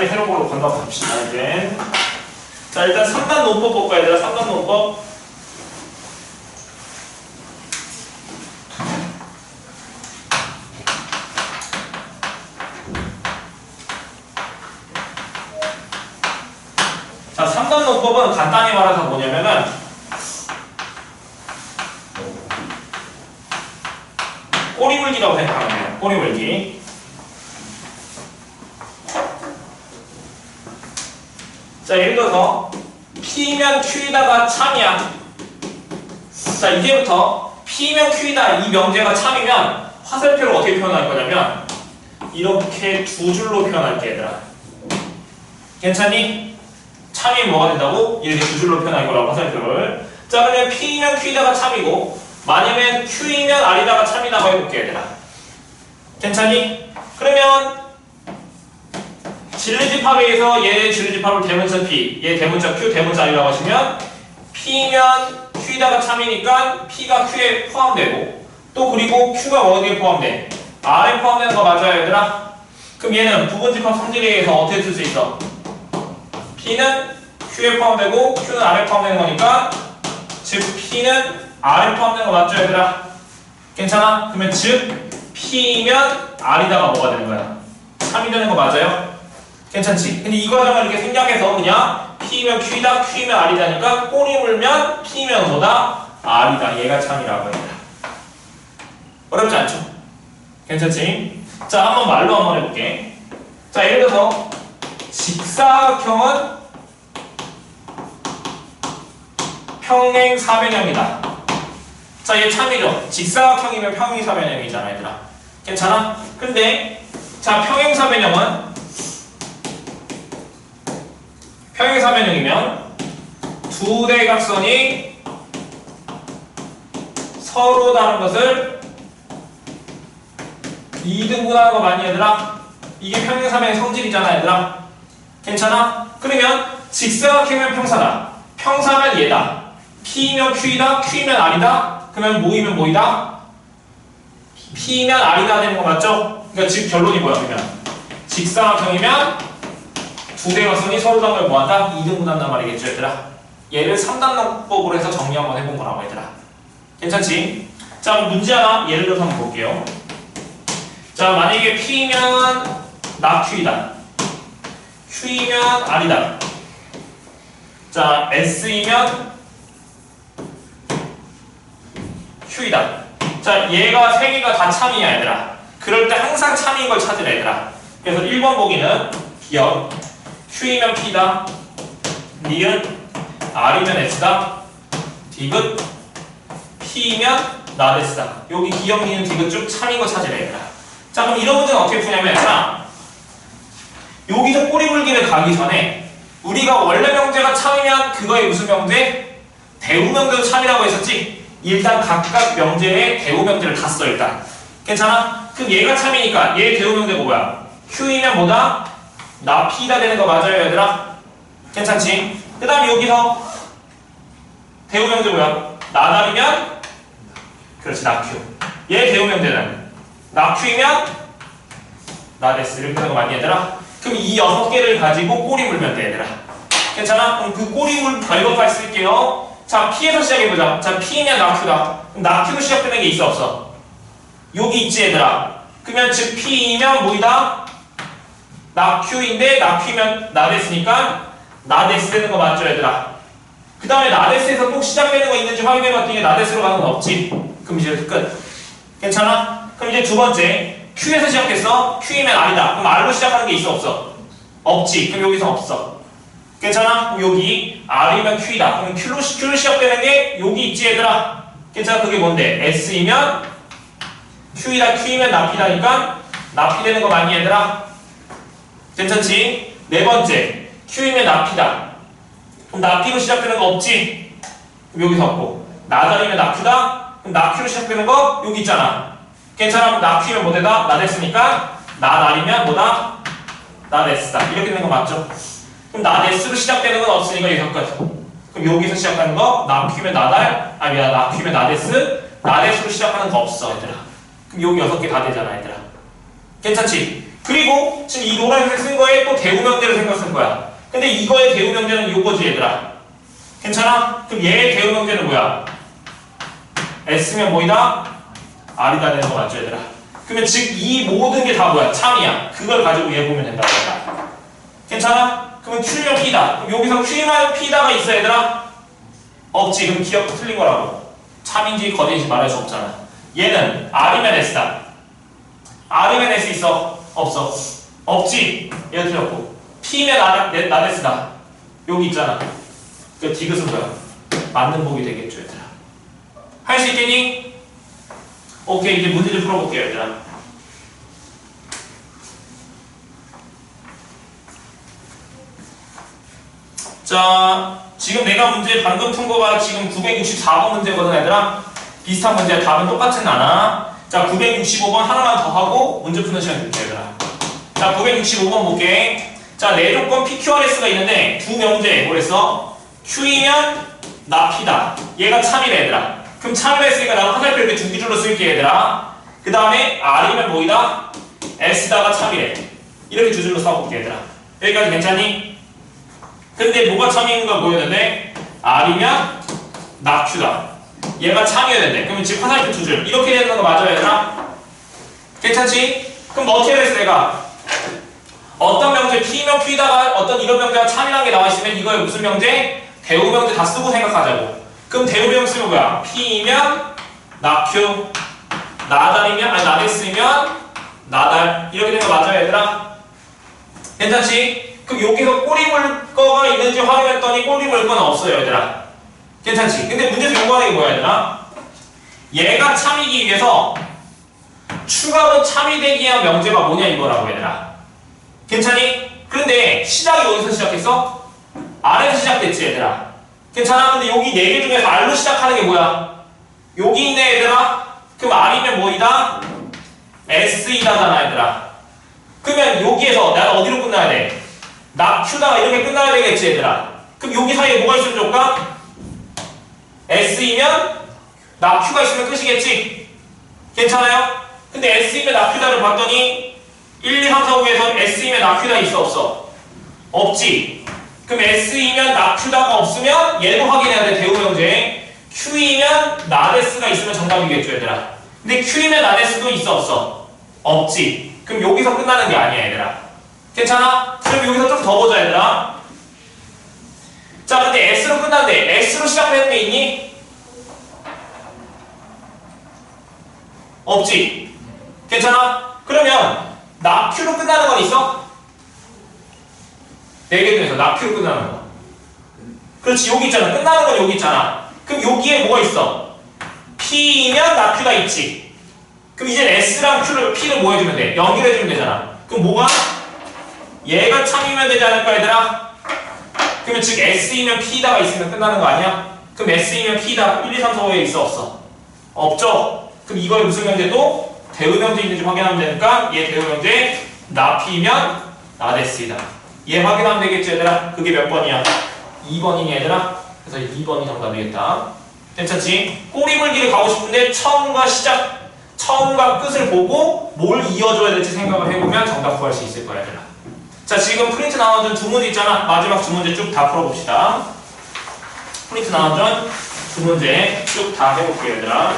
자리 새로운 걸로 건너갑시다. 이제 자 일단 3단 논법 볼까 얘들아. 3단 논법. 자 3단 논법은 간단히 말해서 뭐냐면은 꼬리물기라고 생각하면 돼요. 꼬리물기. 자 예를 들어서 P면 Q이다가 참이야. 자 이제부터 P면 Q이다 이 명제가 참이면 화살표를 어떻게 표현할 거냐면 이렇게 두 줄로 표현할게 얘들아. 괜찮니? 참이면 뭐가 된다고? 이렇게 두 줄로 표현할 거라고 화살표를. 자 그러면 P면 Q이다가 참이고 만약에 Q이면 R이다가 참이다고 해볼게 얘들아. 괜찮니? 그러면 진리집합에서 얘 진리집합을 대문자 P, 얘 대문자 Q, 대문자 R이라고 하시면 P면 Q이다가 참이니까 P가 Q에 포함되고 또 그리고 Q가 어디에 포함돼? R에 포함되는 거 맞아요 얘들아? 그럼 얘는 부분집합 성질에 의해서 어떻게 쓸 수 있어? P는 Q에 포함되고 Q는 R에 포함되는 거니까 즉 P는 R에 포함되는 거 맞죠 얘들아? 괜찮아? 그러면 즉 P면 R이다가 뭐가 되는 거야? 참이 되는 거 맞아요? 괜찮지? 근데 이 과정을 이렇게 생략해서 그냥 P면 Q이다, Q면 R이다니까 꼬리 물면 P면 뭐다? R이다. 얘가 참이라고 합니다. 어렵지 않죠? 괜찮지? 자, 한번 말로 한번 해볼게. 자, 예를 들어서 직사각형은 평행사변형이다. 자, 얘 참이죠? 직사각형이면 평행사변형이잖아, 얘들아. 괜찮아? 근데 자, 평행사변형이면 두 대각선이 서로 다른 것을 2등분하는 거 맞니 얘들아? 이게 평행사변의 성질이잖아 얘들아. 괜찮아? 그러면 직사각형이면 평사다. 평사면 얘다. P면 Q이다. Q면 R이다. 그러면 모이면 뭐이다? P면 R이다 되는 거 맞죠? 그러니까 즉 결론이 뭐야 그러면? 직사각형이면 두 대각선이 서로 다른 걸 뭐한다? 2등분한단 말이겠죠 얘들아. 얘를 3단론법으로 해서 정리 한번 해본 거라고 얘들아. 괜찮지? 자 그럼 문제 하나 예를 들어서 한번 볼게요. 자 만약에 P면 나 Q이다. Q이면 R이다. 자 S이면 Q이다. 자 얘가 세 개가 다 참이야 얘들아. 그럴 때 항상 참인 걸 찾으라 얘들아. 그래서 1번 보기는 기억 Q이면 P다. 니은 R이면 S다. 디귿 P면 나데스다. 여기 기억 니은 디귿 쭉 참인 거 찾으라 얘들아. 자 그럼 이런 문제는 어떻게 푸냐면 자 여기서 꼬리물기를 가기 전에 우리가 원래 명제가 참이면 그거의 무슨 명제? 대우 명제도 참이라고 했었지? 일단 각각 명제의 대우 명제를 다 써 일단. 괜찮아? 그럼 얘가 참이니까 얘 대우 명제가 뭐야? Q이면 뭐다? 나 P다 되는 거 맞아요 얘들아? 괜찮지? 그 다음에 여기서 대우 명제 뭐야? 나달이면 그렇지 나 Q. 얘 대우 명제는 나 Q이면 나 데스 이렇게 되는 거 맞니 얘들아? 그럼 이 6개를 가지고 꼬리 물면 돼 얘들아. 괜찮아? 그럼 그 꼬리 물 별것까지 쓸게요. 자 P에서 시작해보자. 자 P면 나 Q다. 그럼 나 Q로 시작되는 게 있어 없어? 여기 있지 얘들아. 그러면 즉 P면 뭐이다? 나 Q인데 나 Q면 나 데스니까 나 데스 되는 거 맞죠 얘들아? 그 다음에 나 데스에서 또 시작되는 거 있는지 확인해봤더니 나 데스로 가는 건 없지. 그럼 이제 끝. 괜찮아? 그럼 이제 두 번째 Q에서 시작했어. Q이면 R이다. 그럼 R로 시작하는 게 있어 없어? 없지. 그럼 여기서 없어. 괜찮아? 그럼 여기 R이면 Q이다. 그럼 Q로 시작되는 게 여기 있지 얘들아. 괜찮아? 그게 뭔데? S이면 Q이다. Q이면 나피다니까 나피 되는 거 맞니 얘들아? 괜찮지? 네 번째 Q이면 나피다. 그럼 나피로 시작되는 거 없지? 그럼 여기서 없고 나달이면 나큐다? 그럼 나큐로 시작되는 거 여기 있잖아. 괜찮아? 그럼 나큐면 뭐되다? 나데스니까 나달이면 뭐다? 나데스다. 이렇게 되는 거 맞죠? 그럼 나데스로 시작되는 건 없으니까 여기서 끝. 그럼 여기서 시작하는 거 나큐면 나달 아니야 나큐면 나데스 나데스로 시작하는 거 없어 얘들아. 그럼 여기 6개 다 되잖아 얘들아. 괜찮지? 그리고 지금 이 노란색 쓴 거에 또 대우명제를 생각 쓴 거야. 근데 이거의 대우명제는 요거지 얘들아. 괜찮아? 그럼 얘의 대우명제는 뭐야? S면 뭐이다? R이다 되는 거 맞죠 얘들아? 그러면 즉 이 모든 게 다 뭐야? 참이야. 그걸 가지고 얘 보면 된다고 얘들아. 괜찮아? 그러면 Q면 P다. 그럼 여기서 Q만 P다가 있어 얘들아? 없지. 그럼 기억도 틀린 거라고. 참인지 거짓인지 말할 수 없잖아. 얘는 R이면 S다. R이면 S 있어? 없어. 없지. 얘가 틀렸고. P면 나데스다. 여기 있잖아. 그 디귿은 뭐야? 맞는 복이 되겠죠 얘들아. 할 수 있겠니? 오케이. 이제 문제 좀 풀어볼게요 얘들아. 자, 지금 내가 문제 방금 푼 거가 지금 964번 문제거든 얘들아. 비슷한 문제야. 답은 똑같진 않아. 자, 965번 하나만 더 하고 문제 푸는 시간 줄게 얘들아. 자, 965번 볼게. 자, 내조건 PQRS가 있는데 두 명제 뭐랬어? Q이면 나 P다. 얘가 참이래 얘들아. 그럼 참이라 했으니까 나는 화살표 이렇게 두 줄로 쓸게 얘들아. 그 다음에 R이면 뭐이다? S다가 참이래. 이렇게 두 줄로 써볼게 얘들아. 여기까지 괜찮니? 근데 뭐가 참인가 보였는데 R이면 나 Q다. 얘가 참이어야 된대. 그러면 지금 화살표 두 줄. 이렇게 되는 거 맞아요 얘들아? 괜찮지? 그럼 뭐 어떻게 했어 내가? 어떤 명제 P면 Q다가 어떤 이런 명제가 참이라는 게 나와있으면 이거에 무슨 명제? 대우명제 다 쓰고 생각하자고. 그럼 대우명제 쓰면 뭐야? P면 나 Q, 나달이면 아니 나데스면 나달. 이렇게 되는 거 맞아요 얘들아? 괜찮지? 그럼 여기서 꼬리 물거가 있는지 확인했더니 꼬리 물거는 없어요 얘들아. 괜찮지? 근데 문제에서 요구하는 게 뭐야 얘들아? 얘가 참이기 위해서 추가로 참이 되기 위한 명제가 뭐냐 이거라고 얘들아. 괜찮니? 그런데 시작이 어디서 시작했어? R에서 시작됐지 얘들아. 괜찮아? 근데 여기 4개 중에서 R로 시작하는 게 뭐야? 여기 있네 얘들아. 그럼 R이면 뭐이다? S이다잖아 얘들아. 그러면 여기에서 나는 어디로 끝나야 돼? 나 Q다가 이렇게 끝나야 되겠지 얘들아. 그럼 여기 사이에 뭐가 있으면 좋을까? S이면 나 Q가 있으면 끝이겠지? 괜찮아요? 근데 S이면 나 Q다를 봤더니 1, 2, 3, 4, 5에서 S이면 나 Q다 있어 없어? 없지? 그럼 S이면 나 Q다가 없으면 얘도 확인해야 돼 대우명제. Q이면 나데스가 있으면 정답이겠죠 얘들아. 근데 Q이면 나데스도 있어 없어? 없지? 그럼 여기서 끝나는 게 아니야 얘들아. 괜찮아? 그럼 여기서 좀 더 보자 얘들아. 자 근데 S로 끝났는데 S로 시작되는 게 있니? 없지? 괜찮아? 그러면 나 Q로 끝나는 건 있어? 4개 중에서 나 Q로 끝나는 거. 그렇지 여기 있잖아. 끝나는 건 여기 있잖아. 그럼 여기에 뭐가 있어? P이면 나 Q가 있지. 그럼 이제 S랑 P를 뭐 해주면 돼? 연결해주면 되잖아. 그럼 뭐가? 얘가 참이면 되지 않을까 얘들아? 그러면 즉 S이면 P다가 있으면 끝나는 거 아니야? 그럼 S이면 P다 1, 2, 3, 4, 5에 있어 없어? 없죠? 그럼 이거에 무슨 명제도? 대우명제 있는지 확인하면 되니까 얘 대우명제 나 P면 나 데스이다. 얘 확인하면 되겠지 얘들아? 그게 몇 번이야? 2번이니 얘들아? 그래서 2번이 정답이겠다. 괜찮지? 꼬리물기를 가고 싶은데 처음과 끝을 보고 뭘 이어줘야 될지 생각을 해보면 정답 구할 수 있을 거야 얘들아. 자 지금 프린트 나눠준 두 문제 있잖아. 마지막 두 문제 쭉 다 풀어봅시다. 프린트 나눠준 두 문제 쭉 다 해볼게요 얘들아.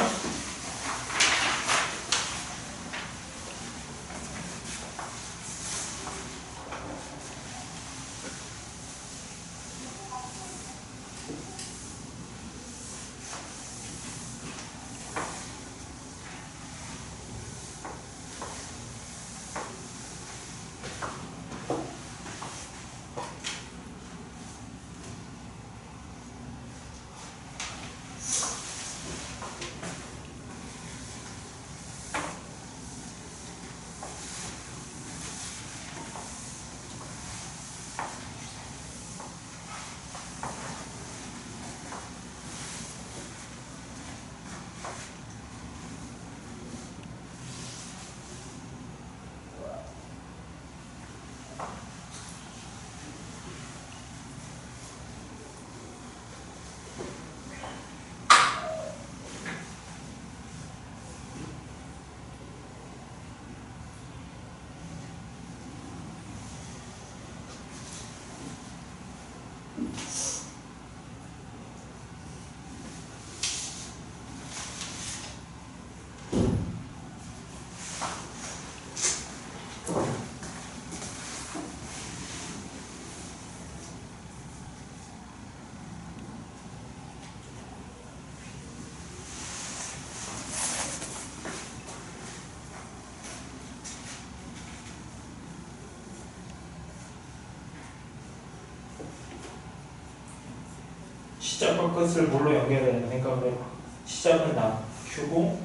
시작과 끝을 뭘로 연결해야 되는 생각을 해봐. 시작은 나 Q고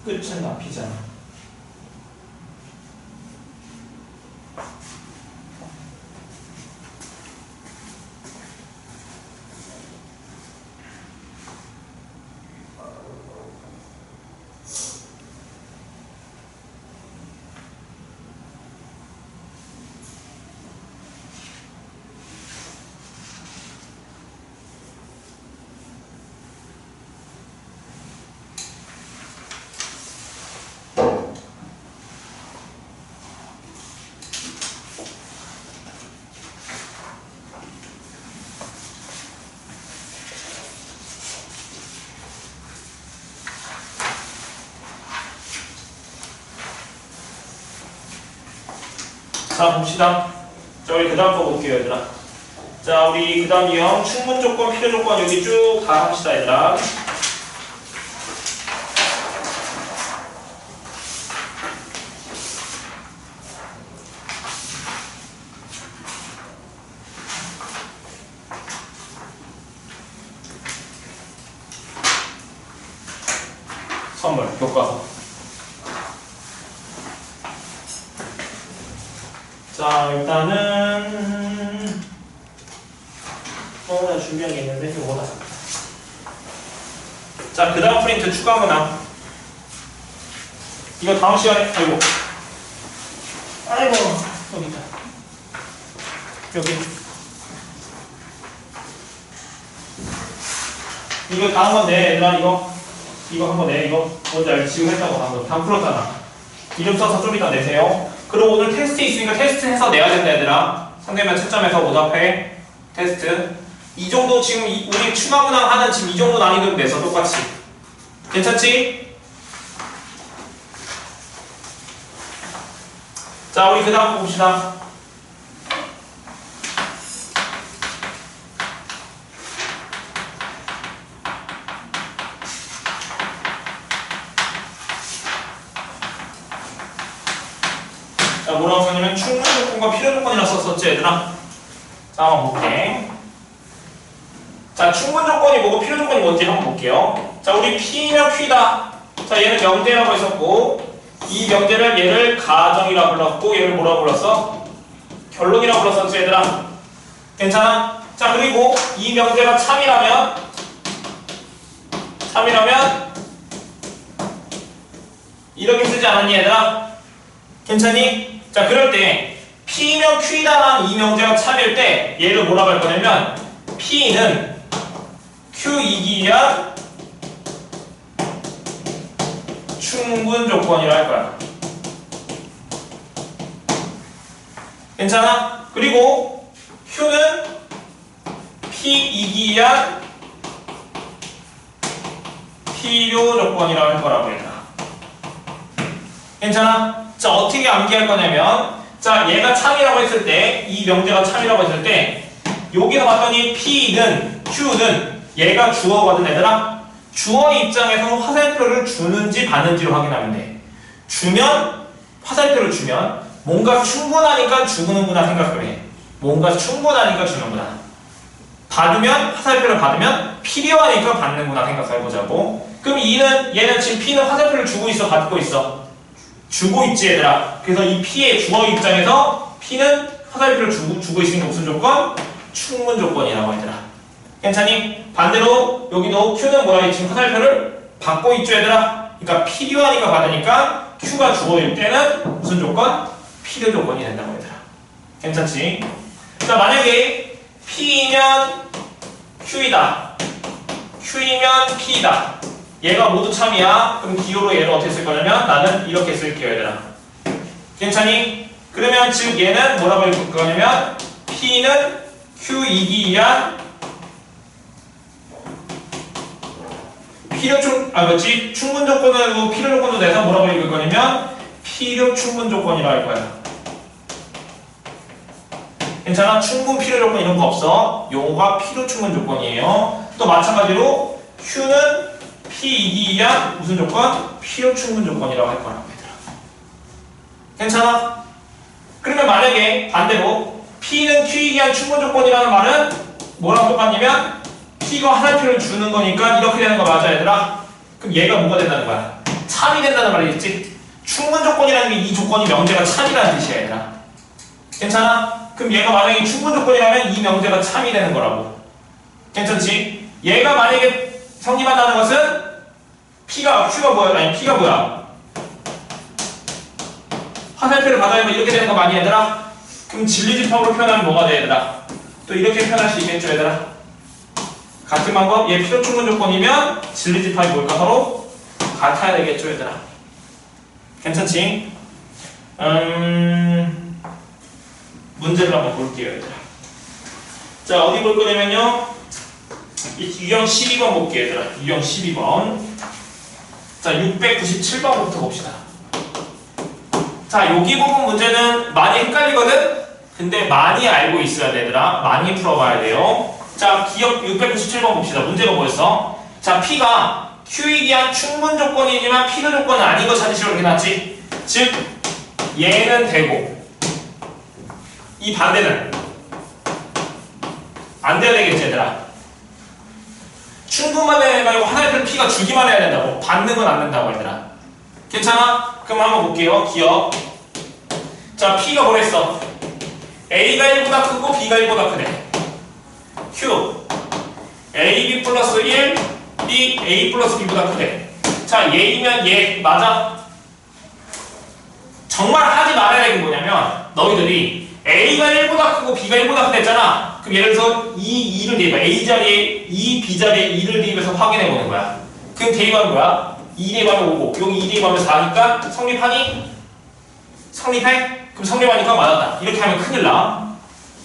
끝은 나 P잖아. 자, 봅시다. 자, 우리 그 다음 거 볼게요, 얘들아. 자, 우리 그 다음 유형 충분 조건, 필요 조건 여기 쭉 다 합시다, 얘들아. 선물, 교과서. 자, 일단은 나 준비한 게 있는데 이거 뭐다. 자, 그 다음 프린트 추가 문항. 이거 다음 시간에 아이고 여기 있다. 여기 이거 다음 건데 얘들아 이거 한번 내. 이거 뭔지 알지? 지금 했다고 방금 다 풀었잖아. 이름 써서 좀 이따 내세요. 그리고 오늘 테스트 있으니까 테스트 해서 내야 된다 얘들아. 상대면 채점해서 오답해. 테스트. 이 정도 지금 우리 추가 문항 하는 지금 이 정도 난이도로 내서 똑같이. 괜찮지? 자, 우리 그 다음 봅시다. 자, 뭐라고 썼냐면 충분 조건과 필요 조건이라 썼었지 얘들아. 자, 한번 볼게. 자, 충분 조건이 뭐고 필요 조건이 뭔지 한번 볼게요. 자, 우리 P면 Q다. 자, 얘는 명제라고 했었고 이 명제를 얘를 가정이라고 불렀고 얘를 뭐라고 불렀어? 결론이라고 불렀었지 얘들아. 괜찮아? 자, 그리고 이 명제가 참이라면 이렇게 쓰지 않았니 얘들아? 괜찮니? 자, 그럴 때 P면 Q다라는 이 명제가 참일 때 얘를 뭐라고 할 거냐면 P는 Q이기 위한 충분 조건이라 할 거야. 괜찮아? 그리고 Q는 P이기 위한 필요 조건이라 할 거라고 얘들아. 괜찮아? 자, 어떻게 암기할 거냐면 자, 얘가 참이라고 했을 때 이 명제가 참이라고 했을 때 여기서 봤더니 P는 Q는 얘가 주어거든 얘들아. 주어 입장에서 화살표를 주는지 받는지로 확인하면 돼. 주면 화살표를 주면 뭔가 충분하니까 주는구나 생각을 해. 뭔가 충분하니까 주는구나. 받으면 화살표를 받으면 필요하니까 받는구나 생각해보자고. 그럼 얘는 지금 P는 화살표를 주고 있어, 받고 있어? 주고 있지 얘들아. 그래서 이 P의 주어 입장에서 P는 화살표를 주고 있으니까 무슨 조건? 충분 조건이라고 얘들아. 괜찮니? 반대로 여기도 Q는 뭐라 했지? 지금 화살표를 받고 있죠 얘들아. 그러니까 필요하니까 받으니까 Q가 주어일 때는 무슨 조건? 필요 조건이 된다고 얘들아. 괜찮지? 자, 만약에 P이면 Q이다. Q이면 P이다. 얘가 모두 참이야. 그럼 기호로 얘를 어떻게 쓸 거냐면 나는 이렇게 쓸게요 얘들아. 괜찮니? 그러면 즉 얘는 뭐라고 읽을 거냐면 P는 Q이기 위한 충분 조건으로 필요 조건도 내서 뭐라고 읽을 거냐면 필요 충분 조건이라고 할 거야. 괜찮아? 충분 필요 조건 이런 거 없어. 요거가 필요 충분 조건이에요. 또 마찬가지로 Q는 P이기 위한 무슨 조건? 필요 충분 조건이라고 할 거라고 얘들아. 괜찮아? 그러면 만약에 반대로 P는 Q이기 위한 충분 조건이라는 말은 뭐랑 똑같냐면 P가 하나표를 주는 거니까 이렇게 되는 거 맞아 얘들아? 그럼 얘가 뭐가 된다는 거야? 참이 된다는 말이겠지? 충분 조건이라는 게 이 조건이 명제가 참이라는 뜻이야 얘들아. 괜찮아? 그럼 얘가 만약에 충분 조건이라면 이 명제가 참이 되는 거라고. 괜찮지? 얘가 만약에 성립한다는 것은 Q가 뭐야? 아니 P가 뭐야? 화살표를 받아내면 이렇게 되는 거 많이 얘들아? 그럼 진리집합으로 표현하면 뭐가 돼 얘들아? 또 이렇게 표현할 수 있겠죠 얘들아? 같은 방법, 얘 필요 충분 조건이면 진리집합이 뭘까? 서로 같아야 되겠죠 얘들아? 괜찮지? 문제를 한번 볼게요 얘들아. 자 어디 볼 거냐면요 유형 12번 볼게요 얘들아. 유형 12번. 자 697번부터 봅시다. 자 여기 부분 문제는 많이 헷갈리거든? 근데 많이 알고 있어야 돼 얘들아. 많이 풀어봐야 돼요. 자 기억 697번 봅시다. 문제가 뭐였어? 자 P가 Q에 대한 충분 조건이지만 필요 조건은 아닌 거 찾으시라고 이렇게 놨지? 즉 얘는 되고 이 반대는 안 돼야 되겠지 얘들아. 충분만 해야 말고 하나의 P가 주기만 해야 된다고. 받는 건 안 된다고 얘들아. 괜찮아? 그럼 한번 볼게요. 기억. 자 P가 뭐랬어? A가 1보다 크고 B가 1보다 크네. Q AB 플러스 1 B A 플러스 B보다 크대. 자 얘이면 얘 맞아? 정말 하지 말아야 되는 게 뭐냐면 너희들이 A가 1보다 크고 B가 1보다 크댔잖아. 그럼 예를 들어서 이 2를 대입해. A 자리에 2, B 자리에 2를 대입해서 확인해 보는 거야. 그럼 대입하면 뭐야? 2 대입하면 5고 여기 2 대입하면 4니까 성립하니? 성립해? 그럼 성립하니까 맞았다. 이렇게 하면 큰일 나.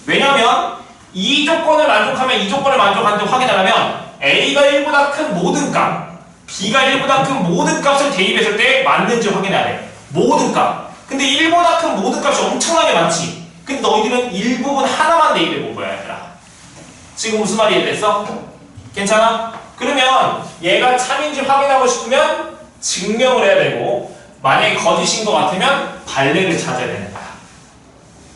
왜냐면 이 조건을 만족하면 이 조건을 만족하는지 확인하려면 A가 1보다 큰 모든 값 B가 1보다 큰 모든 값을 대입했을 때 맞는지 확인해야 돼. 모든 값. 근데 1보다 큰 모든 값이 엄청나게 많지. 근데 너희들은 일부분 하나만 대입해 본 거야 얘들아. 지금 무슨 말이 이해됐어? 괜찮아? 그러면 얘가 참인지 확인하고 싶으면 증명을 해야 되고 만약에 거짓인 것 같으면 발레를 찾아야 되는 거야.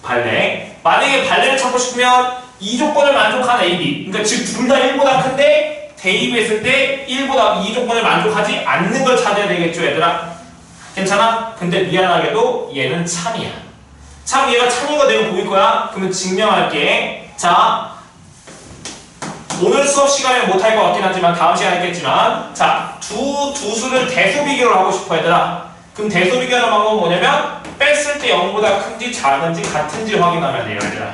발레. 만약에 발레를 찾고 싶으면 이 조건을 만족한 A, B 그러니까 즉 둘 다 1보다 큰데 대입했을 때 1보다 이 조건을 만족하지 않는 걸 찾아야 되겠죠 얘들아. 괜찮아? 근데 미안하게도 얘는 참이야. 참 얘가 참인 거 내가 보일 거야. 그러면 증명할게. 자 오늘 수업 시간에 못할 것 같긴 하지만 다음 시간에 했겠지만 자 두 수를 대수 비교를 하고 싶어 얘들아. 그럼 대수 비교하는 방법은 뭐냐면 뺐을 때 0보다 큰지 작은지 같은지 확인하면 돼요 얘들아.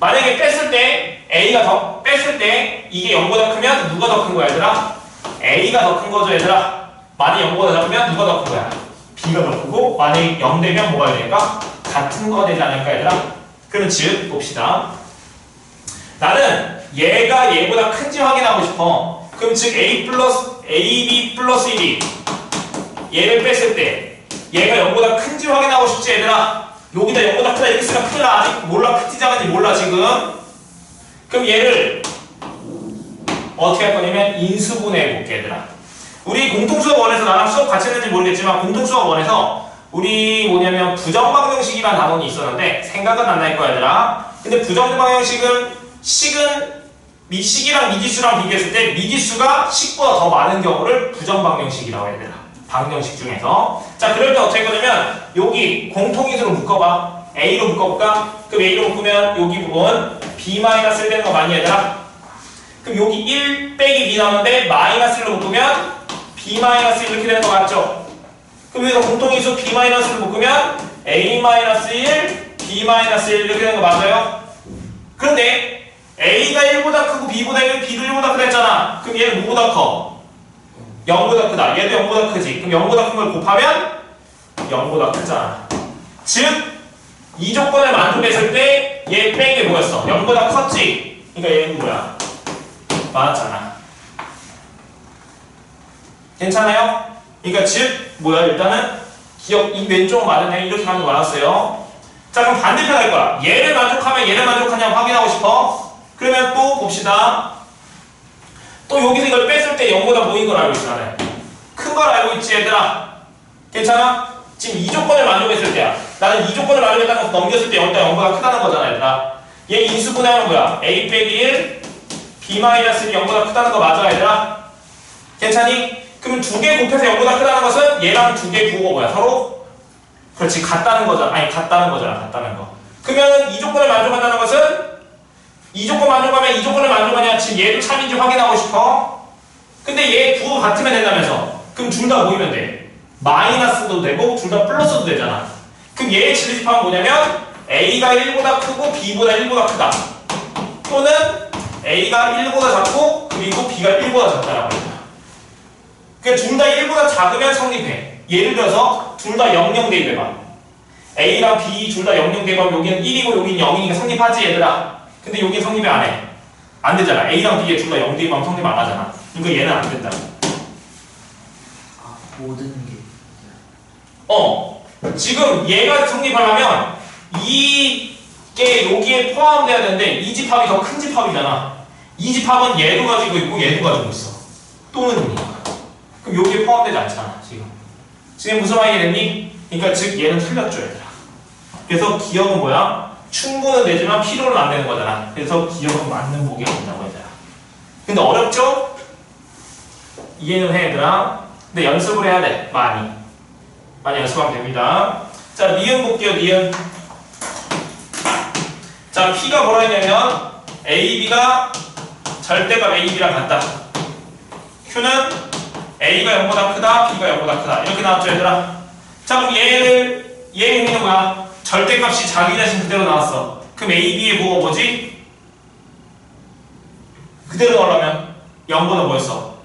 만약에 뺐을 때 뺐을 때 이게 0보다 크면 누가 더 큰 거야 얘들아? A가 더 큰 거죠 얘들아. 만약에 0보다 작으면 누가 더 큰 거야? B가 더 크고 만약에 0 되면 뭐가 되니까 같은 거가 되지 않을까 얘들아? 그럼 즉 봅시다. 나는 얘가 얘보다 큰지 확인하고 싶어. 그럼 즉 AB 플러스 1이 얘를 뺐을 때 얘가 0보다 큰지 확인하고 싶지 얘들아. 여기다 0보다 크다 이렇게 쓰면 큰일 나. 아직 몰라. 큰지 작은지 몰라 지금. 그럼 얘를 어떻게 할 거냐면 인수분해 해볼게 얘들아. 우리 공통수업 원에서 나랑 수업 같이 했는지 모르겠지만 공통수업 원에서 우리 뭐냐면 부정방정식이라는 단원이 있었는데 생각은 안 날 거야 얘들아. 근데 부정방정식은 식이랑 미지수랑 비교했을 때 미지수가 식보다 더 많은 경우를 부정방정식이라고 해야 되나? 방정식 중에서. 자 그럴 때 어떻게 하냐면 여기 공통인수로 묶어봐. A로 묶어볼까? 그럼 A로 묶으면 여기 부분 B-1 되는 거 많이 얘들아? 그럼 여기 1 빼기 B 나오는데 마이너스로 묶으면 B-1 이렇게 되는 거 맞죠? 그럼 여기서 공통인수 B-를 묶으면 A-1, B-1 이렇게 되는 거 맞아요? 그런데 A가 1보다 크고 B보다 1, B도 1보다 크다 했잖아. 그럼 얘는 뭐보다 커? 0보다 크다. 얘도 0보다 크지. 그럼 0보다 큰 걸 곱하면 0보다 크잖아. 즉 이 조건을 만족했을 때 얘 뺀 게 뭐였어? 0보다 컸지? 그러니까 얘는 뭐야? 맞았잖아. 괜찮아요? 그러니까 즉 뭐야? 일단은 기억 이 왼쪽 맞았네. 이렇게 하는 거 맞았어요. 자 그럼 반대편 할 거야. 얘를 만족하면 얘를 만족하냐고 확인하고 싶어? 그러면 또 봅시다. 또 여기서 이걸 뺐을 때 0보다 뭐인 걸 알고 있잖아요. 큰 걸 알고 있지 얘들아. 괜찮아? 지금 이 조건을 만족했을 때야. 나는 이 조건을 만족했다는 거 넘겼을 때 0보다 크다는 거잖아 얘들아. 얘 인수분해하면 뭐야? A 빼기 1, b-1이 0보다 크다는 거 맞아 얘들아? 괜찮니? 그럼 2개 곱해서 0보다 크다는 것은 얘랑 2개 부호가 뭐야? 서로? 그렇지 같다는 거잖아. 아니 같다는 거잖아. 같다는 거. 그러면 이 조건을 만족한다는 것은 이 조건 만족하면 이 조건을 만족하냐? 지금 얘도 참인지 확인하고 싶어. 근데 얘 부호 같으면 된다면서. 그럼 둘 다 모이면 돼. 마이너스도 되고 둘 다 플러스도 되잖아. 그럼 얘의 진리집합은 뭐냐면 A가 1보다 크고 B보다 1보다 크다. 또는 A가 1보다 작고 그리고 B가 1보다 작다라고 합니다. 그러니까 둘 다 1보다 작으면 성립해. 예를 들어서 둘 다 00 대입해봐. A랑 B 둘 다 00 대입하면 여기는 1이고 여기는 0이니까 성립하지 얘들아. 근데 여기는 성립이 안 해. 안 되잖아. A랑 B에 둘 다 0 대입하면 성립 안 하잖아. 그러니까 얘는 안 된다. 아, 모든 게. 지금 얘가 성립하려면 이게 여기에 포함돼야 되는데 이 집합이 더 큰 집합이잖아. 이 집합은 얘도 가지고 있고 얘도 가지고 있어. 또는이니까. 그럼 여기에 포함되지 않잖아. 지금 무슨 말이 됐니? 그러니까 즉 얘는 틀렸죠 얘들아. 그래서 기억은 뭐야? 충분은 되지만 필요는 안 되는 거잖아. 그래서 기억은 맞는 보기가 된다고 얘들아. 근데 어렵죠? 이해는 해 얘들아. 근데 연습을 해야 돼. 많이 연습하면 됩니다. 자, 니은 볼게요. 니은. 자, P가 뭐라 했냐면 AB가 절대값 AB랑 같다. Q는 A가 0보다 크다, B가 0보다 크다. 이렇게 나왔죠, 얘들아? 자, 그럼 얘의 의미는 뭐야? 절대값이 자기 자신 그대로 나왔어. 그럼 AB의 부호가 뭐지? 그대로 나오려면 0보다 뭐였어?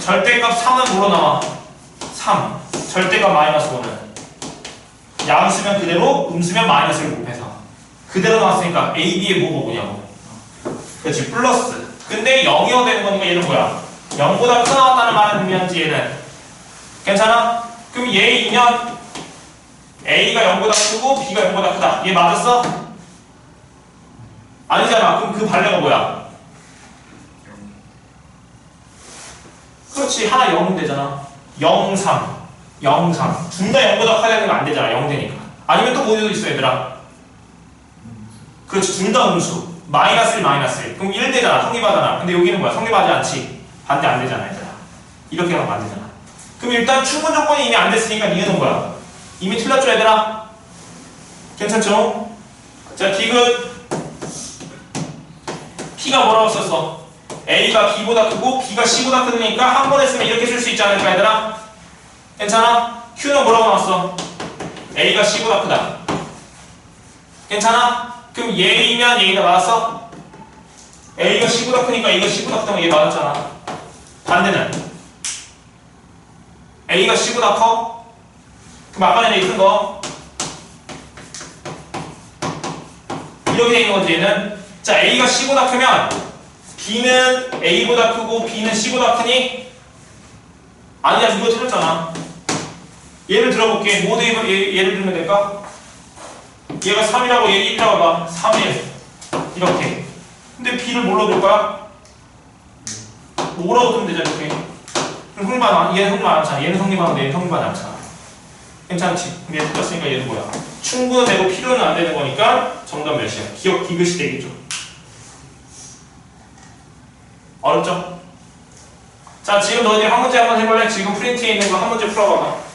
절대값 3은 뭐로 나와? 3. 절대값 마이너스 5는 양 쓰면 그대로, 쓰면 마이너스를 곱해서 그대로 나왔으니까 AB의 부호가 뭐냐고. 그렇지, 플러스. 근데 0이어 되는 거니까 얘는 뭐야? 0보다 크 나왔다는 말은 의미한지 얘는 괜찮아? 그럼 얘이면 A가 0보다 크고 B가 0보다 크다. 얘 맞았어? 아니잖아. 그럼 그 반례가 뭐야? 그렇지. 하나 0은 되잖아. 0, 3 0, 3 둘 다 0보다 커야 되는 거 안 되잖아. 0 되니까. 아니면 또 뭐도 있어 얘들아? 그렇지. 둘 다 음수. 마이너스 1, 마이너스 1. 그럼 1 되잖아. 성립하잖아. 근데 여기는 뭐야? 성립하지 않지. 반대 안 되잖아 얘들아. 이렇게 하면 안 되잖아. 그럼 일단 충분 조건이 이미 안 됐으니까 니은은 뭐야? 이미 틀렸죠 얘들아? 괜찮죠? 자, 디귿 P가 뭐라고 썼어? A가 B보다 크고 B가 C보다 크니까 한 번에 쓰면 이렇게 쓸 수 있지 않을까 얘들아? 괜찮아? Q는 뭐라고 나왔어? A가 C보다 크다. 괜찮아? 그럼 얘이면 얘가 맞았어? A가 C보다 크니까 A가 C보다 크다면 얘 맞았잖아. 반대는 A가 C보다 커? 그럼 아까 전에 쓴 거 이렇게 돼 있는 거지 얘는. 자, A가 C보다 크면 B는 A보다 크고 B는 C보다 크니? 아니야, 이거 틀렸잖아. 예를 들어볼게. 뭐 예를 들면 될까? 얘가 3이라고 얘 1이라고 봐. 3일 이렇게. 근데 B를 뭘로 둘 거야? 뭐라고 두면 되잖아 이렇게. 그럼 성립하지 얘는 성립 안 하잖아. 얘는 성립하는데 얘는 성립하지 않잖아. 괜찮지? 근데 얘 틀렸으니까 얘는 뭐야? 충분은 되고 필요는 안 되는 거니까 정답 몇이야? 기억 디귿이 되겠죠. 어렵죠? 자, 지금 너희들 한 문제 한번 해볼래? 지금 프린트에 있는 거 한 문제 풀어봐봐.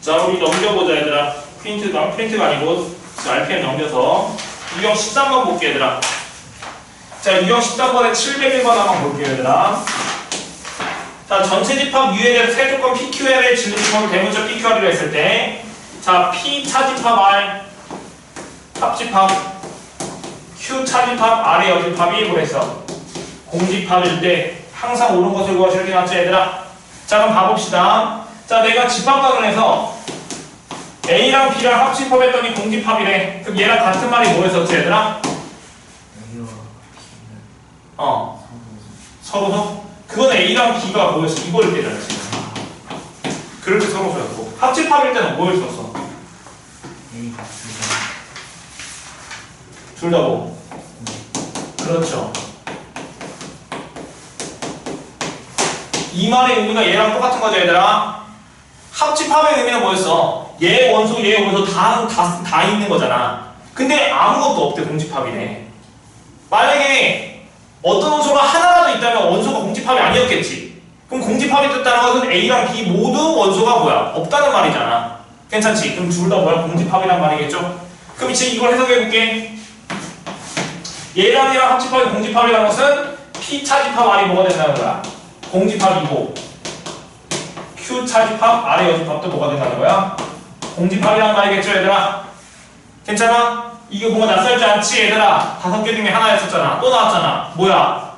자, 우리 넘겨보자 얘들아. 프린트가 아니고 RPM 넘겨서 유형 13번 볼게 얘들아. 자, 유형 13번에 701번 한번 볼게요 얘들아. 자, 전체 집합 U에 대해서 세 조건 PQR의 진리 집합을 대문자 PQR이라 했을 때, 자, P 차집합 R 합집합 Q 차집합 R의 여집합이 뭐랬어? 공집합일 때 항상 옳은 것을 구하시는 게 맞죠 얘들아? 자, 그럼 봐봅시다. 자, 내가 집합각을 A랑 B랑 합집합했더니 공집합이래. 그럼 얘랑 같은 말이 뭐였었지 얘들아? A와 서로서? 그건 A랑 B가 뭐였어? 이거일 때잖아 지금. 그렇게 서로서였고 합집합일 때는 뭐였었어? A가 둘 다 뭐? 그렇죠. 이 말의 의미가 얘랑 똑같은 거죠 얘들아. 합집합의 의미는 뭐였어? 얘 원소 얘 원소 다 있는 거잖아. 근데 아무것도 없대. 공집합이네. 만약에 어떤 원소가 하나라도 있다면 원소가 공집합이 아니었겠지. 그럼 공집합이 됐다는 것은 A랑 B 모두 원소가 뭐야? 없다는 말이잖아. 괜찮지? 그럼 둘 다 뭐야? 공집합이란 말이겠죠? 그럼 이제 이걸 해석해볼게. 얘랑 얘랑 합집합이 공집합이라는 것은 P 차집합 R이 뭐가 된다는 거야? 공집합이고 Q 차집합 R의 여집합도 뭐가 된다는 거야? 공집합이란 말이겠죠 얘들아? 괜찮아? 이게 뭔가 낯설지 않지 얘들아? 5개 중에 하나였었잖아. 또 나왔잖아. 뭐야?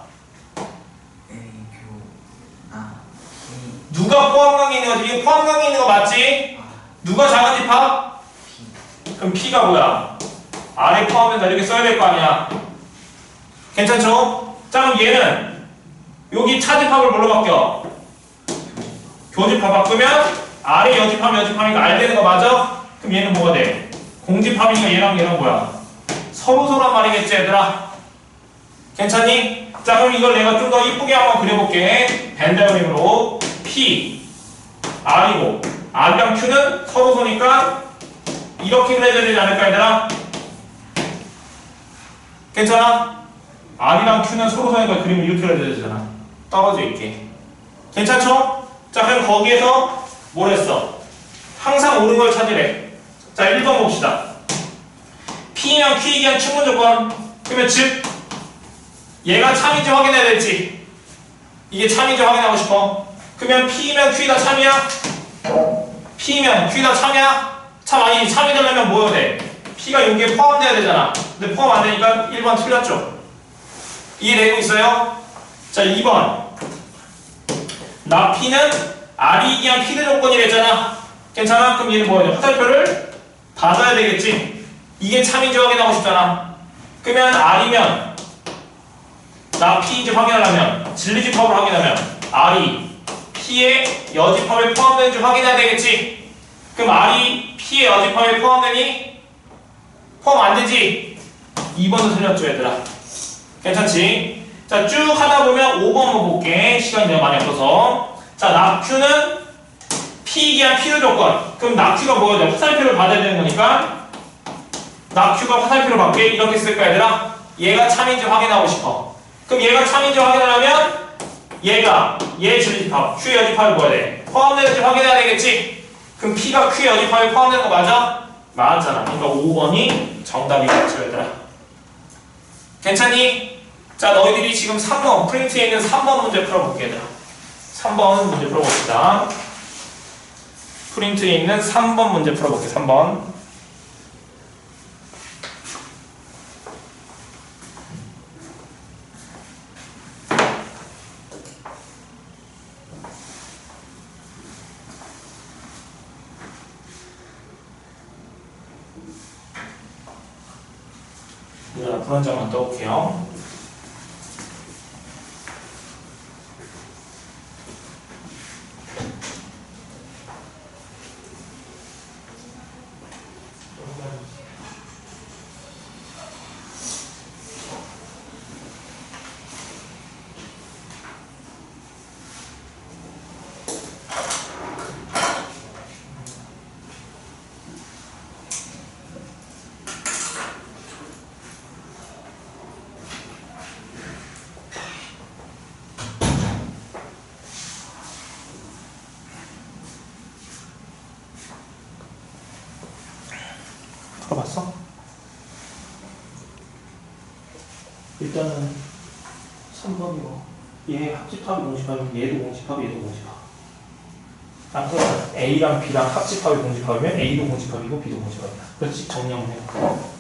누가 포함강에 있는 거지? 이게 포함강에 있는 거 맞지? 누가 작은 집합? 그럼 P가 뭐야? R에 포함된다 이렇게 써야 될 거 아니야? 괜찮죠? 자 그럼 얘는 여기 차집합을 뭘로 바뀌어? 교집합 바꾸면 R의 여집합이니까 R 되는 거 맞아? 그럼 얘는 뭐가 돼? 공집합이니까 얘랑 뭐야? 서로서란 말이겠지 얘들아? 괜찮니? 자 그럼 이걸 내가 좀 더 이쁘게 한번 그려볼게. 벤 그림으로 P, R이고 R이랑 Q는 서로서니까 이렇게 그려야 되지 않을까 얘들아? 괜찮아? R이랑 Q는 서로서니까 그림을 이렇게 그려야 되잖아. 떨어져 있게. 괜찮죠? 자 그럼 거기에서 뭘 했어? 항상 옳은 걸 찾으래. 자 1번 봅시다. P면 Q이기 위한 충분 조건. 그러면 즉 얘가 참인지 확인해야 될지. 이게 참인지 확인하고 싶어. 그러면 P면 Q이 다 참이야? P면 Q이 다 참이야? 참 아니 참이 되려면 뭐여야 돼? P가 여기에 포함돼야 되잖아. 근데 포함 안 되니까 1번 틀렸죠. 이해되고 있어요? 자 2번 나 P는 R이 기한 P대 조건이랬잖아. 괜찮아? 그럼 얘는 뭐야? 화살표를 받아야 되겠지. 이게 참인지 확인하고 싶잖아. 그러면 R이면 나 P인지 확인하려면 진리집합을 확인하면 R이 P의 여집합에 포함되는지 확인해야 되겠지. 그럼 R이 P의 여집합에 포함되니? 포함 안 되지. 2번도 틀렸죠 얘들아. 괜찮지? 자 쭉 하다 보면 5번 한번 볼게. 시간이 너무 많이 없어서. 자 낙Q는 P기한 필요 조건. 그럼 낙Q가 뭐야 돼? 화살표를 받아야 되는 거니까 낙Q가 화살표를 받게 이렇게 쓸까 얘들아? 얘가 참인지 확인하고 싶어. 그럼 얘가 참인지 확인하려면 얘가 얘 진리집합 Q의 여집합이 뭐야 돼? 포함되는지 확인해야 되겠지? 그럼 P가 Q의 여집합에 포함되는 거 맞아? 맞았잖아. 그러니까 5번이 정답이겠죠 얘들아. 괜찮니? 자 너희들이 지금 3번 프린트에 있는 3번 문제 풀어볼게 얘들아. 3번 문제 풀어봅시다. 프린트에 있는 3번 문제 풀어볼게. 3번 불 한 장만 떠올게요. 일단은 3번이고 얘 합집합이 공집합이면 얘도 공집합, 얘도 공집합. 아무튼 A랑 B랑 합집합이 공집합이면 A도 공집합이고 B도 공집합이다. 그렇지? 정리 한번 해봐.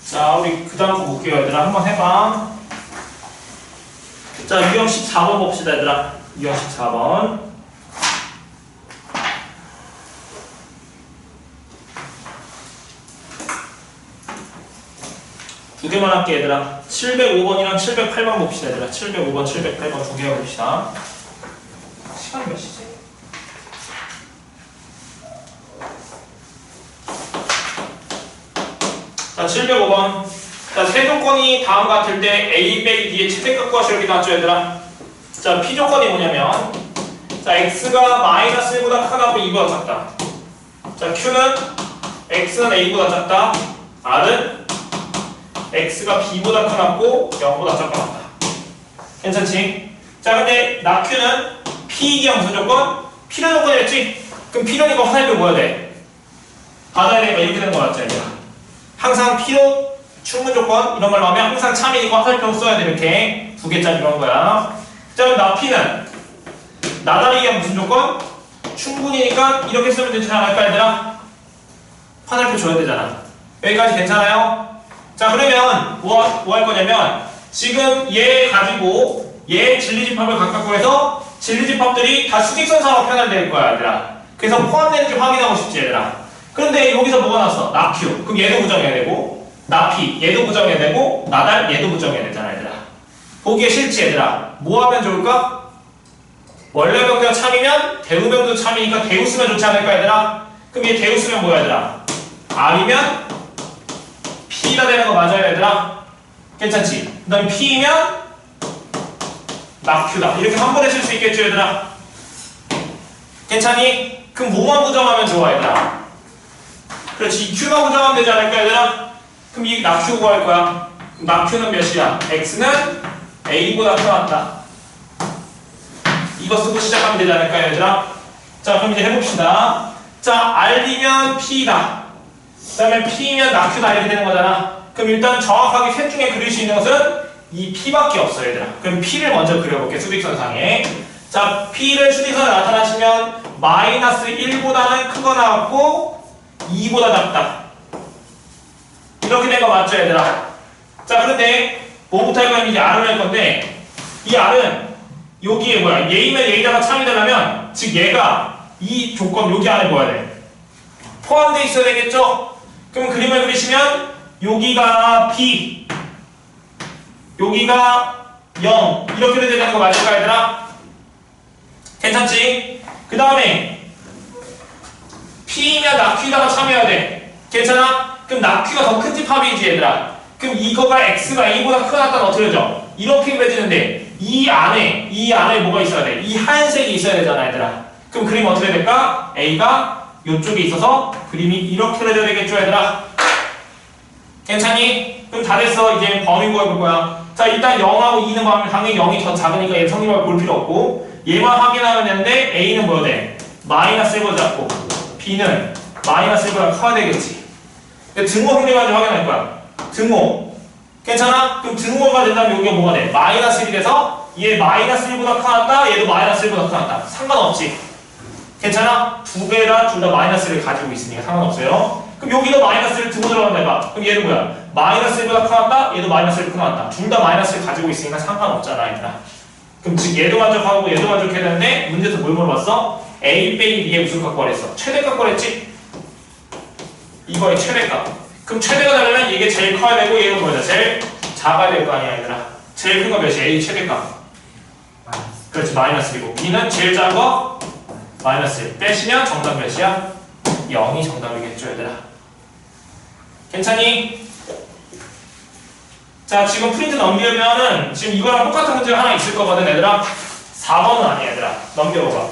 자, 우리 그 다음 거 볼게요, 얘들아. 한번 해봐. 자, 유형 14번 봅시다, 얘들아. 유형 14번. 두 개만 할게, 얘들아. 705번이랑 708번 봅시다, 얘들아. 705번, 708번 두 개 봅시다. 시간이 몇 시지? 자, 705번. 자, 세 조건이 다음 같을 때 A 빼기 D의 최대값 구하시오 이렇게 나왔죠, 얘들아. 자, P 조건이 뭐냐면, 자, X가 마이너스 1보다 크다고 2보다 작다. 자, Q는 X는 A보다 작다. R은 X가 B보다 크고 0보다 작다 같다. 괜찮지? 자, 근데 나 Q는 P이기한 무슨 조건? 필요 조건이었지? 그럼 필요는 이거 화살표 뭐야 돼? 받아야 되니까 이렇게 되는 거 맞죠, 얘들아? 항상 필요, 충분 조건 이런 걸 넣으면 항상 참이니까 화살표 써야 돼. 이렇게 두 개짜리 이런 거야. 자, 그럼 나 P는 나다리기가 무슨 조건? 충분이니까 이렇게 쓰면 되지 않을까, 얘들아? 화살표 줘야 되잖아. 여기까지 괜찮아요? 자, 그러면 뭐 할 거냐면 지금 얘 가지고 얘 진리집합을 각각 구해서 진리집합들이 다 수직선상으로 표현될 거야, 얘들아. 그래서 포함되는지 확인하고 싶지, 얘들아. 그런데 여기서 뭐가 나왔어? 나 Q. 그럼 얘도 부정해야 되고, 나 P. 얘도 부정해야 되고, 나달 얘도 부정해야 되잖아, 얘들아. 보기에 싫지, 얘들아. 뭐 하면 좋을까? 원래 병대가 참이면 대우병도 참이니까 대우 쓰면 좋지 않을까, 얘들아? 그럼 얘 대우 쓰면 뭐야, 얘들아? R이면 P가 되는 거 맞아요, 얘들아? 괜찮지? 그 다음에 P면 나 Q다. 이렇게 한 번에 쓸 수 있겠죠, 얘들아? 괜찮니? 그럼 뭐만 부정하면 좋아, 얘들아? 그렇지, 이 Q만 부정하면 되지 않을까, 얘들아? 그럼 이 낙Q 구할 거야. 낙Q는 몇이야? X는 A보다 크다. 이거 쓰고 시작하면 되지 않을까, 얘들아? 자, 그럼 이제 해봅시다. 자, R이면 P다. 그 다음에 P면 낙Q다. 이렇게 되는 거잖아. 그럼 일단 정확하게 셋 중에 그릴 수 있는 것은 이 P밖에 없어, 얘들아. 그럼 P를 먼저 그려볼게, 수직선상에. 자, P를 수직선에 나타나시면 마이너스 1보다는 크거나 같고 2보다 작다. 이렇게 된 거 맞죠, 얘들아? 자, 그런데 뭐부터 할 거냐면 이제 R을 할 건데 이 R은 여기에 뭐야? 얘이면 얘이다가 참이 되려면 즉 얘가 이 조건 여기 안에 뭐야 돼? 포함되어 있어야 되겠죠? 그럼 그림을 그리시면 여기가 B 여기가 0 이렇게 되는 거 맞을까, 얘들아? 괜찮지? 그 다음에 P면 낙Q에다가 참여해야 돼. 괜찮아? 그럼 낙Q가 더 큰 집합이지, 얘들아. 그럼 이거가 X가 A보다 크다 하면 어떻게 되죠? 이렇게 그려지는데 이 안에 뭐가 있어야 돼? 이 하얀색이 있어야 되잖아, 얘들아. 그럼 그림 어떻게 될까? A가 이쪽에 있어서 그림이 이렇게 그려져야 되겠죠, 얘들아? 괜찮니? 그럼 다 됐어. 이제 범위 구해볼 거야. 자, 일단 0하고 2는 구하면 당연히 0이 더 작으니까 얘 성립을 볼 필요 없고 얘만 확인하면 되는데 A는 뭐야 돼? 마이너스 1보다 작고 B는 마이너스 1보다 커야 되겠지. 근데 등호 확률까지 확인할 거야. 등호 괜찮아? 그럼 등호가 된다면 여기가 뭐가 돼? 마이너스 1이 돼서 얘 마이너스 1보다 커났다 얘도 마이너스 1보다 커났다 상관없지. 괜찮아? 두 개라 둘 다 마이너스를 가지고 있으니까 상관없어요. 그럼 여기도 마이너스를 두고 들어간다 해봐. 그럼 얘는 뭐야? 마이너스 1보다 커났다 얘도 마이너스 1보다 커났다 둘 다 마이너스를 가지고 있으니까 상관없잖아 얘들아. 그럼 즉 얘도 만족하고 얘도 만족해야 되는데 문제에서 뭘 물어봤어? A 빼기 B의 무슨 값과 그랬어? 최대값 그랬지? 이거의 최대값. 그럼 최대가 되려면 이게 제일 커야 되고 얘가 뭐야? 제일 작아야 될 거 아니야 얘들아. 제일 큰 거 몇이야? A 최대값. 그렇지 마이너스 1이고 B는 제일 작은 거 마이너스 1. 빼시면 정답 몇이야? 0이 정답이겠죠 얘들아. 괜찮니? 자 지금 프린트 넘기면은 지금 이거랑 똑같은 문제가 하나 있을 거거든 얘들아. 4번은 아니야 얘들아. 넘겨봐봐.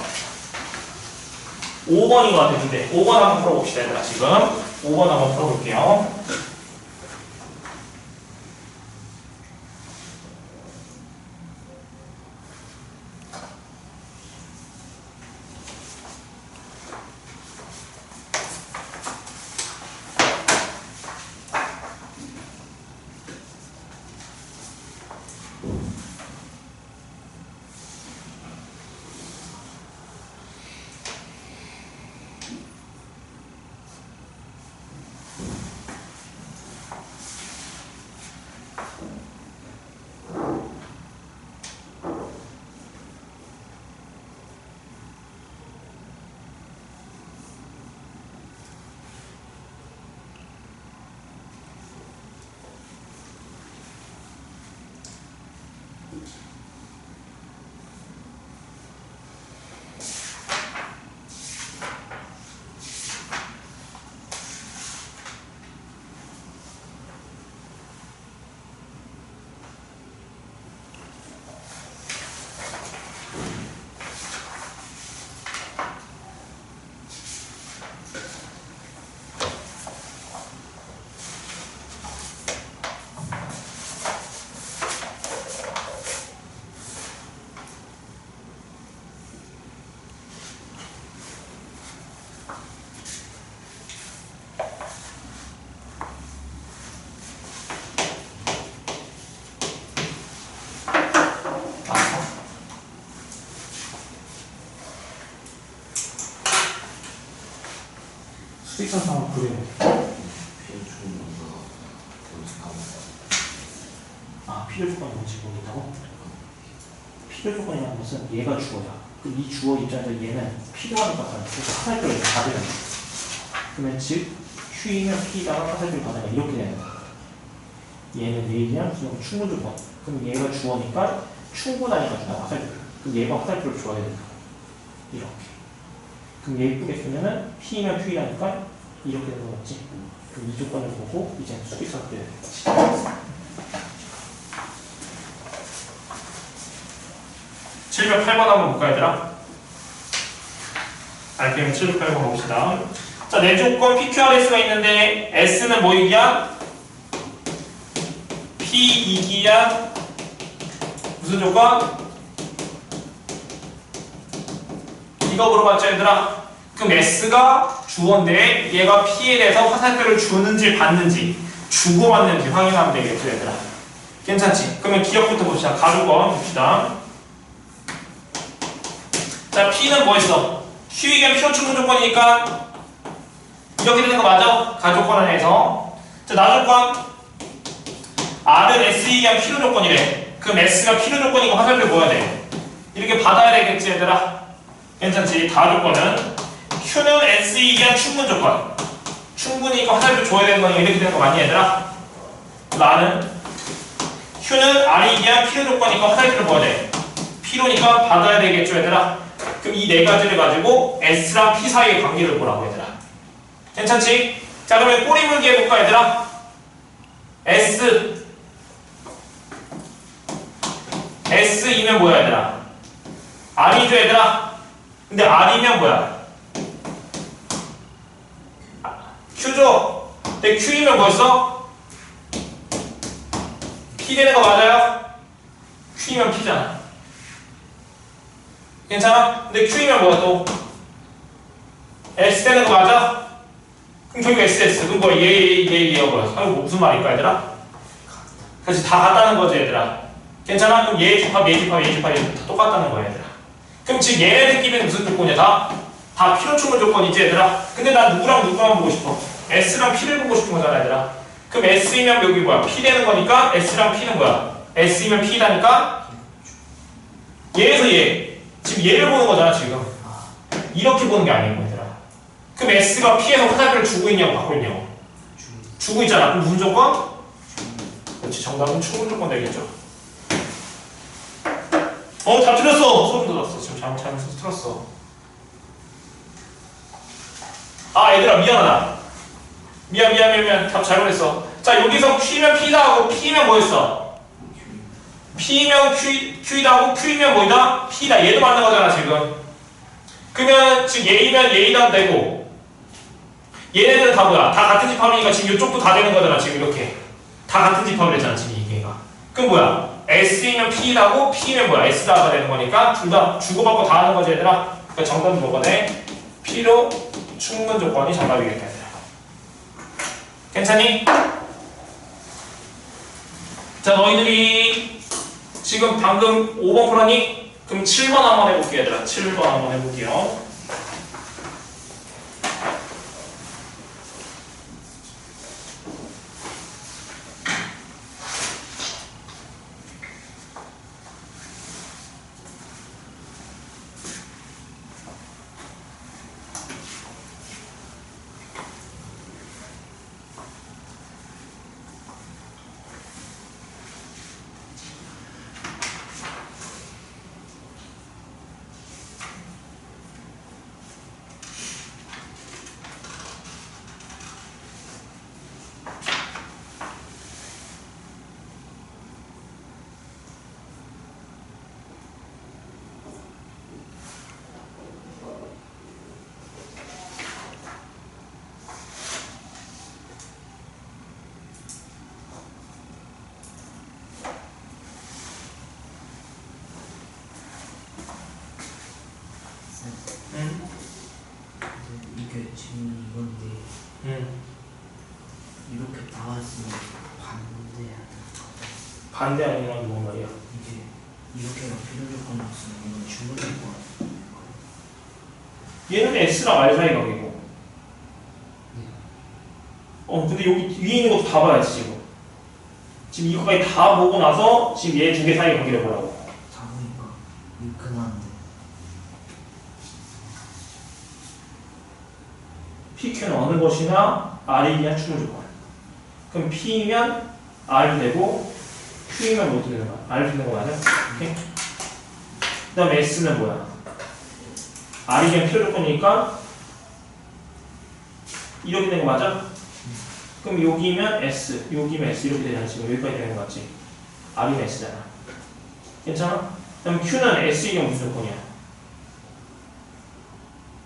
5번인 것 같은데 5번 한번 풀어봅시다 얘들아. 지금 5번 한번 풀어볼게요. 수익선상을 그려야 돼. 아 필요 조건이 뭔지 모른다고? 필요 조건이란 것은 얘가 주어야. 그럼 이 주어 입장에서 얘는 필요하니까 가는 그래서 화살표를 받으면 돼. 그러면 즉 Q이면 P다가 화살표를 받으면 이렇게 되는 거야. 얘는 A냐 무슨 충분 조건. 그럼 얘가 주어니까 충분하니까 준다 화살표. 그럼 얘가 화살표를 줘야 된다. 이렇게. 그럼 얘 이쁘게 쓰면은 P면 Q라니까 이렇게 되는 거지. 그럼 이 조건을 보고 이제 수직선을 그려야 되겠지. 708번 한번 볼까 얘들아? RPM 708번 봅시다. 자, 내 조건 PQRS가 있는데 S는 뭐이기야? P2기야? 무슨 조건? 이거 물어봤죠 얘들아? 그럼 S가 주어인데 얘가 P에 대해서 화살표를 주는지 받는지 주고받는지 확인하면 되겠죠 얘들아. 괜찮지? 그러면 기억부터 봅시다. 가조건 봅시다. 자 P는 뭐 했어? Q이견 필요 충분 조건이니까 이렇게 되는 거 맞아? 가조건 안에서. 자 나조건 R은 S이견 필요 조건이래. 그럼 S가 필요 조건이고 화살표 뭐야 돼? 이렇게 받아야 되겠지 얘들아. 괜찮지? 다조건은 Q는 S이견 충분 조건. 충분이니까 화살표 줘야 되는 거니까 이렇게 되는 거 맞니 얘들아? 나는 Q는 R이견 필요 조건이니까 화살표를 뭐야 돼? 필요니까 받아야 되겠죠 얘들아. 그럼 이 네 가지를 가지고 S랑 P 사이의 관계를 보라고 얘들아. 괜찮지? 자 그러면 꼬리 물기 해볼까 얘들아? S이면 뭐야 얘들아? R이죠 얘들아? 근데 R이면 뭐야? Q죠? 근데 Q이면 뭐였어? P 되는 거 맞아요? Q이면 P잖아. 괜찮아? 근데 Q이면 뭐야 또? S 되는 거 맞아? 그럼 결국 SS. 그럼 뭐야? 얘가 뭐야? 아, 뭐 무슨 말일까 얘들아? 그렇지, 다 같다는 거지 얘들아. 괜찮아? 그럼 얘 집합, 얘 집합, 얘 집합, 얘 집합 다 똑같다는 거야 얘들아. 그럼 지금 얘네들끼리는 무슨 조건이야? 다 필요충분 조건이지 얘들아. 근데 난 누구랑 누구만 보고 싶어? S랑 P를 보고 싶은 거잖아 얘들아. 그럼 S이면 여기 뭐야? P 되는 거니까 S랑 P는 뭐야? S이면 P다니까 얘에서 얘. 지금 얘를 보는 거잖아 지금. 이렇게 보는 게 아니고 얘들아. 그럼 S가 P에서 화살표를 주고 있냐고 받고 있냐고? 주고 있잖아. 그럼 무슨 조건? 그렇지, 정답은 충분 조건 되겠죠. 다 틀렸어. 소름 돋았어. 지금 잘못해서 틀었어. 아 얘들아 미안하다. 미안. 답 잘못했어. 자 여기서 Q면 P다 하고 P면 뭐였어? P면 Q이다 하고 Q이면 뭐이다? P다. 얘도 맞는 거잖아 지금. 그러면 지금 얘이면 얘이다 되고 얘네들은 다 뭐야? 다 같은 집합이니까 지금 이쪽도 다 되는 거잖아 지금 이렇게. 다 같은 집합을 했잖아 지금 이게가. 그럼 뭐야? S이면 P라고 P면 뭐야? S다가 되는 거니까 둘 다 주고받고 다 하는 거지 얘들아. 그러니까 정답 조건에 P로 충분 조건이 정답이겠다 얘들아. 괜찮니? 자 너희들이 지금 방금 5번 풀었니? 그럼 7번 한번 해볼게요 얘들아. 7번 한번 해볼게요. 이게 지금 이건데 이렇게 나왔으면 반대야. 반대 아니면 건 뭔 말이야? 이게 이렇게가 필요 조건이 없으면 이건 충분 조건. 얘는 S랑 R 사이 관계고. 근데 여기 위에 있는 것도 다 봐야지 지금. 지금 이거까지 다 보고 나서 지금 얘 두 개 사이 관계를 보라고. 다 보니까 이거 근한데. PQ는 어느 것이나 R이 그냥 충분 조건. 그럼 P면 R이 되고 Q면 뭐 어떻게 되는 거야? R 되는 거 맞아? 오케이? 그 다음에 S는 뭐야? R이 그냥 필요 조건이니까 이렇게 되는 거 맞아? 그럼 여기면 S, 여기면 S 이렇게 되잖아. 지금 여기까지 되는 거 맞지? R이면 S잖아. 괜찮아? 그럼 Q는 S이면 무슨 조건이야?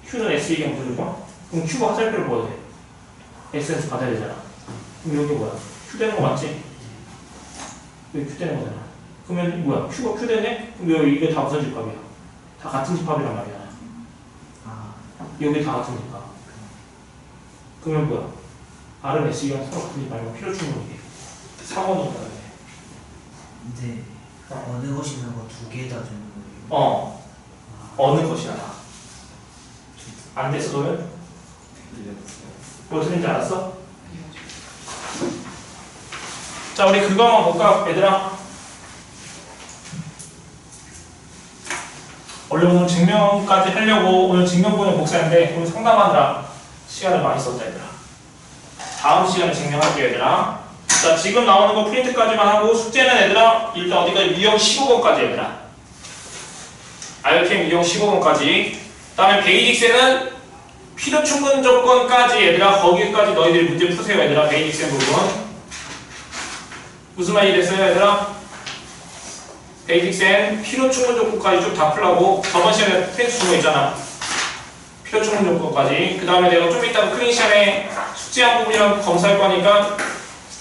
Q는 S이면 무슨 조건? 그럼 Q가 화살표를 보아도 돼. S에서 받아야 되잖아. 그럼 여기 뭐야? Q 되는 거 맞지? 여기 Q 되는 거잖아. 그러면 뭐야? Q가 Q 되네? 그럼 여기 이게 다 무슨 집합이야? 다 같은 집합이란 말이야. 여기 다 같은 집합. 그러면 뭐야? R은 S가 서로 같은 집합이면 필요 충분이게. 4번이니까 그래. 근데 어느 것이나 뭐 두 개 다 되는 거예요? 어느 것이나 다. 안 돼서 도면? 뭐 틀린지 알았어? 자 우리 그거만 볼까 얘들아? 원래 오늘 증명까지 하려고 오늘 증명본을 복사했는데 오늘 상담하느라 시간을 많이 썼다 얘들아. 다음 시간에 증명할게요 얘들아. 자 지금 나오는 거 프린트까지만 하고 숙제는 얘들아 일단 어디까지 유형 15번까지 얘들아. IOTM 유형 15번까지. 그 다음에 베이직스는 필요 충분 조건까지 얘들아. 거기까지 너희들이 문제 푸세요 얘들아. 베이직스 부분 무슨 말이 됐어요 얘들아? 베이직스 필요 충분 조건까지 쭉 다 풀라고. 저번 시간에 프린트 준 거 있잖아. 필요 충분 조건까지. 그 다음에 내가 좀 이따가 클린 시간에 숙제한 부분이랑 검사할 거니까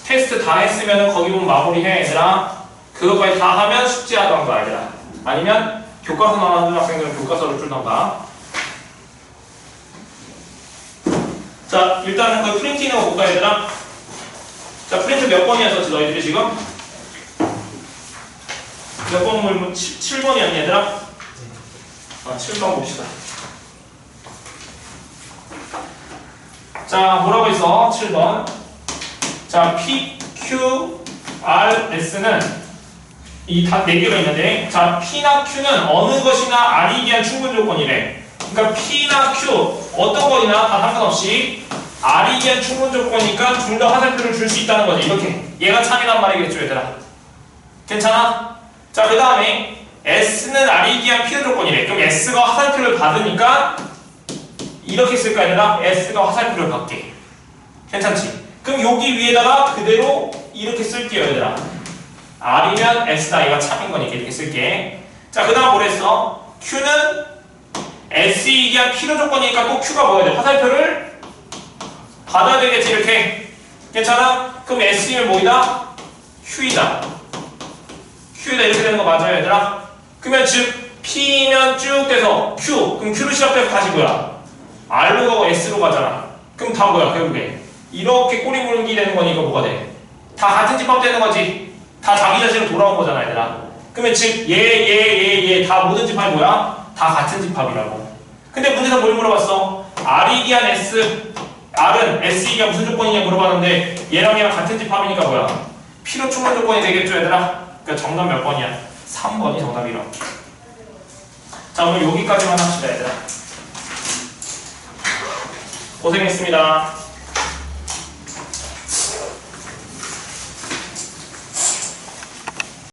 테스트 다 했으면 거기 보면 마무리해 얘들아. 그거까지 다 하면 숙제하던가 얘들아. 아니면 교과서 나오는 학생들은 교과서를 풀던가. 자, 일단은 그 프린팅을 볼까, 얘들아? 자, 프린트 몇 번이었었지, 너희들이 지금? 몇 번 물면 7번이었니, 얘들아? 7번 봅시다. 자, 뭐라고 했어? 7번. 자, P, Q, R, S는 이 다 4개가 있는데, 자, P나 Q는 어느 것이나 R이 기한 충분 조건이래. 그러니까 P나 Q, 어떤 거이나 다 상관없이 R이 기한 충분 조건이니까 둘 다 화살표를 줄 수 있다는 거지. 이렇게. 얘가 참이란 말이겠죠, 얘들아. 괜찮아? 자, 그 다음에 S는 R이 기한 필요 조건이래. 그럼 S가 화살표를 받으니까 이렇게 쓸까, 얘들아? S가 화살표를 받게. 괜찮지? 그럼 여기 위에다가 그대로 이렇게 쓸게요, 얘들아. R이면 S다. 얘가 참인 거니까 이렇게 쓸게. 자, 그 다음 뭐랬어? Q는 S이기 한 필요 조건이니까 또 Q가 뭐야 돼? 화살표를 받아야 되겠지, 이렇게. 괜찮아? 그럼 S이면 뭐이다? Q이다. Q이다. 이렇게 되는 거 맞아요, 얘들아? 그러면 즉, P면 쭉 돼서 Q. 그럼 Q로 시작돼서 다시 뭐야? R로 가고 S로 가잖아. 그럼 다 뭐야, 결국에? 이렇게 꼬리 물기 되는 거니까 뭐가 돼? 다 같은 집합 되는 거지. 다 자기 자신으로 돌아온 거잖아, 얘들아. 그러면 즉, 얘 다 모든 집합이 뭐야? 다 같은 집합이라고. 근데 문제에서 뭘 물어봤어? R이 기한 S, R은 S이 기한 무슨 조건이냐 물어봤는데 얘랑 같은 집합이니까 뭐야? 필요 충분 조건이 되겠죠, 얘들아? 그러니까 정답 몇 번이야? 3번이 정답이라고. 자, 오늘 여기까지만 합시다, 얘들아. 고생했습니다.